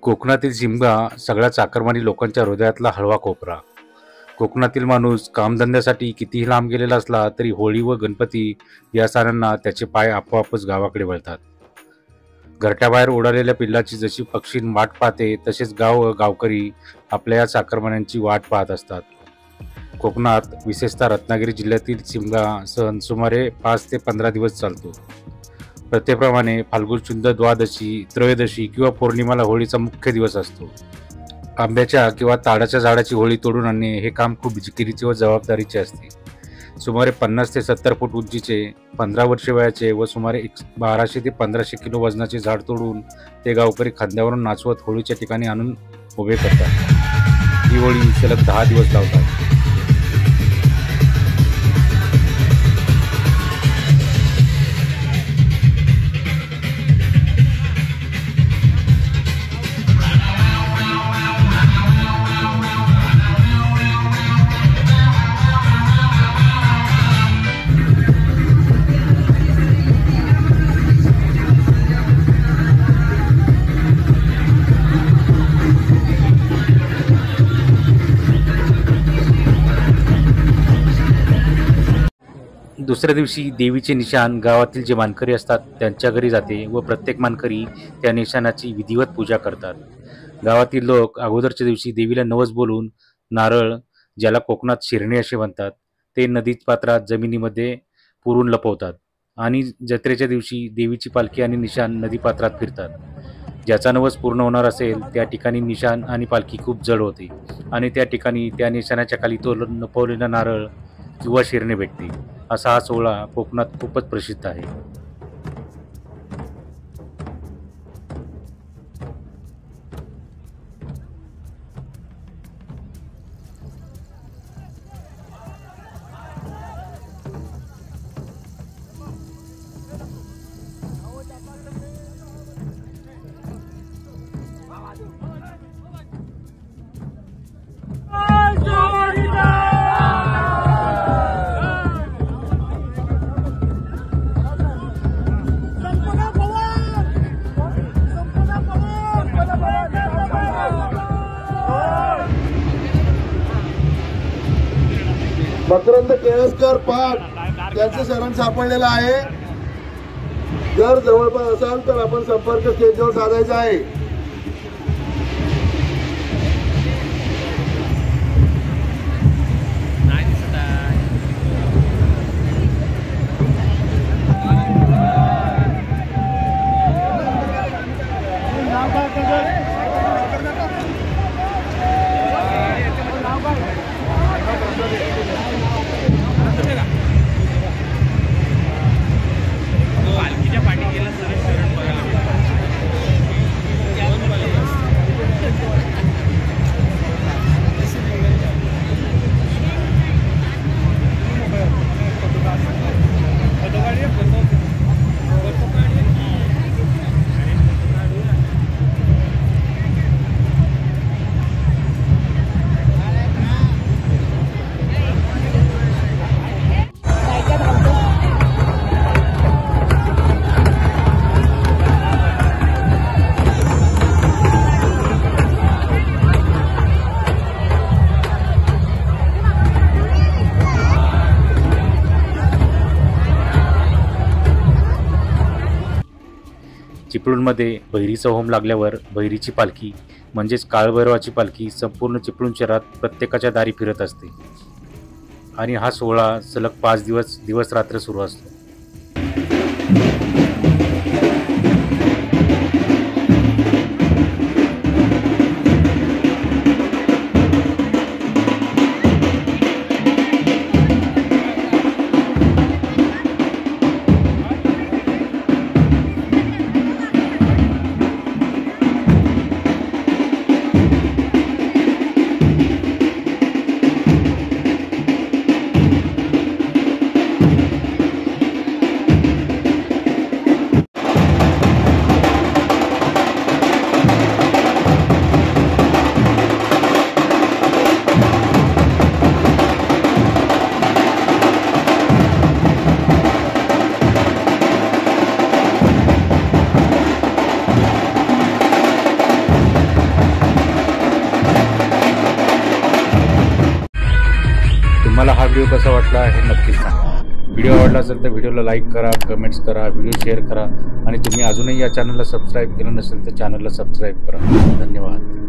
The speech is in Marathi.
कोकणातील शिमगा सगळ्या चाकरमानी लोकांच्या हृदयातला हळवा कोपरा. कोकणातील माणूस कामधंद्यासाठी कितीही लांब गेलेला असला तरी होळी व गणपती या सणांना त्याचे पाय आपोआपच गावाकडे वळतात. घरट्याबाहेर उडालेल्या पिल्लाची जशी पक्षी वाट पाहते तसेच गाव व गावकरी आपल्या या चाकरमान्यांची वाट पाहत असतात. कोकणात विशेषतः रत्नागिरी जिल्ह्यातील शिमगा सण सुमारे 5 ते 15 दिवस चालतो. प्रथेप्रमाणे फाल्गुन शुद्ध द्वादशी, त्रयोदशी किंवा पौर्णिमाला होळीचा मुख्य दिवस असतो. आंब्याच्या किंवा ताडाच्या झाडाची होळी तोडून आणणे हे काम खूप जिकिरीचे व जबाबदारीचे असते. सुमारे 50 ते 70 फूट उंचीचे, 15 वर्षे वयाचे व सुमारे 1200 ते 1500 किलो वजनाचे झाड तोडून ते गावकरी खांद्यावरून नाचवत होळीच्या ठिकाणी आणून उभे करतात. ही होळी सलग 10 दिवस लावतात. दुसऱ्या दिवशी देवीचे निशाण गावातील जे मानकरी असतात त्यांच्या घरी जाते व प्रत्येक मानकरी त्या निशाणाची विधिवत पूजा करतात. गावातील लोक अगोदरच्या दिवशी देवीला नवस बोलून नारळ, ज्याला कोकणात शिरणे असे म्हणतात, ते नदी पात्रात जमिनीमध्ये पुरून लपवतात आणि जत्रेच्या दिवशी देवीची पालखी आणि निशाण नदी पात्रात फिरतात. ज्याचा नवस पूर्ण होणार असेल त्या ठिकाणी निशाण आणि पालखी खूप जड होते आणि त्या ठिकाणी त्या निशाणाच्या खाली तो लपवलेला नारळ किंवा शिरणे भेटते. असा हा सोहळा कोकणात खूपच प्रसिद्ध आहे. मकरंद केळसकर पाठ त्यांचं शरण सापडलेलं आहे. जर जवळपास असाल तर आपण संपर्क स्टेजवर साधायचा आहे. चिपळूणमध्ये बहिरीचा होम लागल्यावर बहिरीची पालखी म्हणजेच काळभैरवाची पालखी संपूर्ण चिपळूण शहरात प्रत्येकाच्या दारी फिरत असते आणि हा सोहळा सलग 5 दिवस रात्र सुरू असतो. तुम्हाला हा व्हिडिओ कसा वाटला हे नक्कीच सांगा. व्हिडिओ आवडला असेल तर व्हिडिओला लाईक करा, कमेंट्स करा, व्हिडिओ शेअर करा आणि तुम्ही अजूनही या चॅनलला सबस्क्राईब केलं नसेल तर चॅनलला सबस्क्राईब करा. धन्यवाद.